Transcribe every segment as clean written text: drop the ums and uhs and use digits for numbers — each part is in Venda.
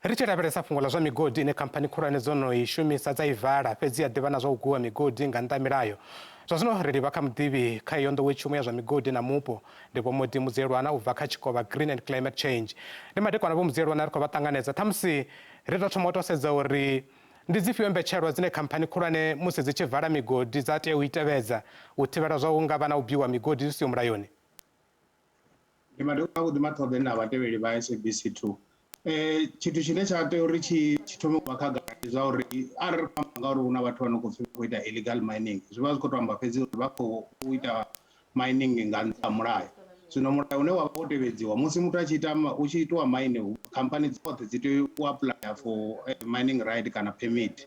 Ri tshi lavhelesa fhungo ḽa zwa migodi ine khamphani khulwane dzo no i shumisa dza i vala fhedzi ya ḓivha na zwa u gwiwa migodi nga nnḓa milayo. Zwa zwino ri livha kha mudivhi kha iyo ndowetshumo ya zwa migodi na mupo ndi Vho-Moudy Mudzielwana u bva kha Tshikovha Green and Climate Change. Ndi madekwana Vho-Mudzielwana ri khou vhatanagnedza ṱhamusi ri tou thoma u tou sedza uri ndi dzifhio mbetshelwa dzine khamphani khulwane musi dzi tshi vala migodi dza tea u i tevhedza u thivhela zwa u nga vha na u biwa migodi zwi siho mulayoni? Ndi madekwana vhuḓi maṱhoḓe na vhatevheli vha SABC 2. Tshithu tshine tsha tea uri tshi thome u vha khagala ndi zwa uri arali ri amba ngauri hu na vhathu vha no khou pfhi khou ita illegal mining zwi vha zwi khou tou amba fhedzi uri vha khou ita mining nga nṱha mulayo. Zwino mulayo une wa vha wo tevhedziwa musi muthu a tshi ita u tshi itiwa mine khamphani dzoṱhe dzi tea u apply for mining right kana permit.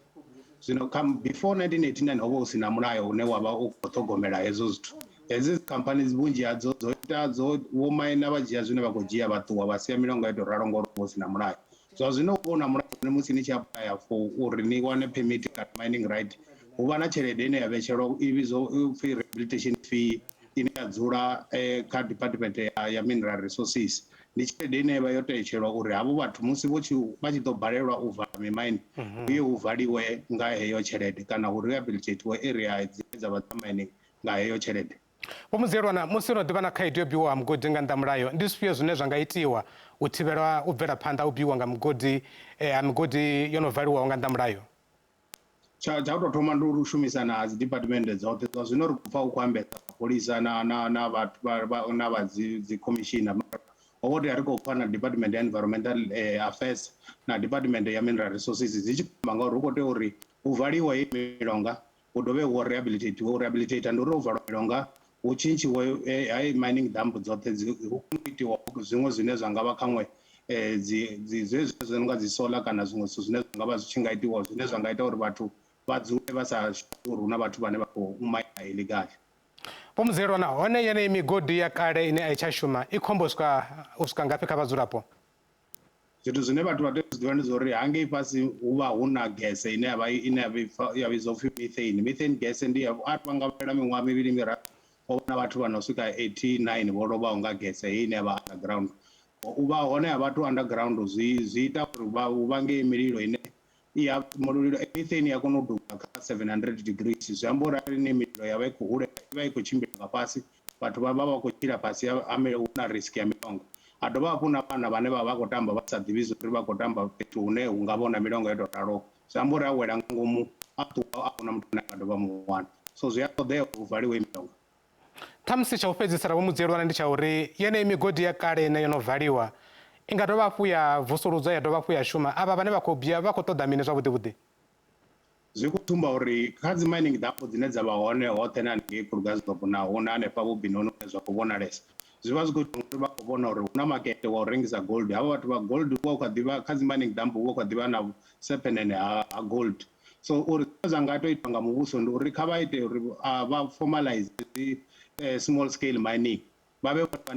Zwino before 1989 ho vha hu si na mulayo une wa vha u khou ṱhogomela hezwo zwithu. Hedzi khamphani vhunzhi hadzo dzo ita vho maina vha dzhia zwine vha khou dzhia vha ṱuwa vha sia milongo ya tou ralo ngori hu si na mulayo. Zwa zwino hu vha hu na mulayo une musi ni tshi apply for uri ni wane permit kana mining right hu vha na tshelede ine ya vhetshelwa i vhidzwa upfhi rehabilitation fee ine ya dzula kha department ya mineral resources. Ndi tshelede ine vha yo tetshelwa uri havho vhathu musi vha tshi ḓo balelwa u vala mimine uye hu valiwe nga heyo tshelede kana hu rehabilitatiwe area dzine dza vha dza mining nga heyo tshelede. Vho-Mudzielwana, musi no ḓivha na khaedu yo biwa ha mugodi nga nnḓa mulayo ndi zwifhio zwine zwa nga itiwa u thivhela u bvela phanḓa u biwa nga mugodi ha migodi yo no valiwaho nga nnḓa mulayo? Tsha u tou thoma ndi uri u shumisana ha dzi department dzoṱhe zwa zwino ri khou pfa u khou ambesa mapholisa na vha dzi commissioner ho vho ri khou pfa na department ya environmental affairs na department ya mineral resources dzi tshi khou amba ngauri hu khou tea uri hu valiwe hei milonga hu dovhe hu rehabilitate ndi uri ho valwa milonga hu tshintshiwe hai mining dump dzoṱhe hu itiwa zwiṅwe zwine zwa nga vha khaṅwe zwezwi zwi no nga dzi solar kana zwiṅwe zwithu zwine zwa nga vha zwi tshi nga itiwa zwine zwa nga ita uri vhathu vha dzule vha sa uri hu na vhathu vhane vha khou maina illegal. Vho-Mudzielwana, hone yeneyi migodi ya kale ine a i tsha shuma i khombo u swika ngafhi kha vhadzulapo? Zwithu zwine vhathu vha tea u zwi ḓivha ndi zwa uri hangei fhasi hu vha hu na gese ine ya vhidzwa upfhi methane. Methane gas ndi a nga fhela miṅwaha mivhili miraru ho vha na vhathu vha no swika 89 vho lovhaho nga gese hei ine ya vha underground. U vha hone ha vhathu underground zwi ita uri hu vhange mililo ine mulilo methane ya kona u duga kha 700 degrees. Zwi amba uri arali ni mililo ya vha i khou hula i vha i khou tshimbila nga fhasi vhathu vha vha khou tshila fhasi hu na risk ya milongo. Ha dovha hafhu na vhana vhane vha vha khou tamba vha sa ḓivhi zwa uri vha khou tamba fhethu hune hu nga vhona milongo ya tou ralo. Zwi amba uri a wela nga ngomu a ṱuwa a huna muthu ane a dovha muwana. So zwi a ṱoḓea uri hu valiwe milongo. Ṱhamusi tsha u fhedzisela Vho-Mudzielwana ndi tsha uri yeneyi migodi ya kale ine yo no valiwa i nga dovha hafhu ya vusuludzwa ya dovha hafhu ya shuma avha vhane vha khou bia vha khou ṱoḓa mini zwavhuḓi? Zwi khou thumba uri kha dzi mining dump dzine dza vha hone hoṱhe na haningei Krugersdorp naho na hanefha vhubinoni hune zwa khou vhonalesa zwi vha zwi khou ita uri vha khou vhona uri hu na makete wa u rengisa gold. Havha vhathu vha gold hu vha hu kha ḓivha kha dzi mining dump hu vha hu kha ḓivha na sepenene ha gold. So uri zwine zwa nga tou itwa nga muvhuso ndi uri kha vha ite uri vha formalize dzi small scale mining vha vhe vhathu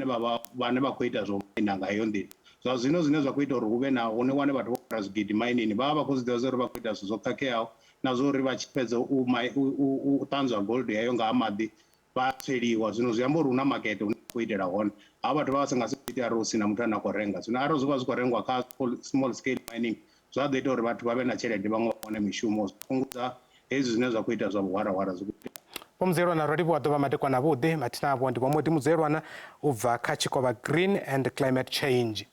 vhane vha khou ita zwo mina nga heyo nḓila. Zwa zwino zwine zwa khou ita uri hu vhe na hune wane vhathu vho fara zwigidi mainini vha vha vha khou zwi ḓivha zwa uri vha khou ita zwithu zwo khakheaho na zwa uri vha tshi fhedza u ṱanzwa gold heyo nga ha maḓi vha tsweliwa. Zwino zwi amba uri hu na makete hune khou itela hone havha vhathu vha vha sa nga si ite arali hu si na muthu ane a khou renga. Zwino arali zwi vha zwi khou rengwa kha small scale mining zwa ḓo ita uri vhathu vha vhe na tshelede vhaṅwe vha wane mishumo zwi fhungudza hezwi zwine zwa khou ita zwa vhuhwarahwara zwi khou ita. Vho-Mudzielwana, ro livhuwa ḓuvha madekwana vhuḓi mathina avho ndi Vho-Moudy Mudzielwana u bva kha Tshikovha Green and Climate Change.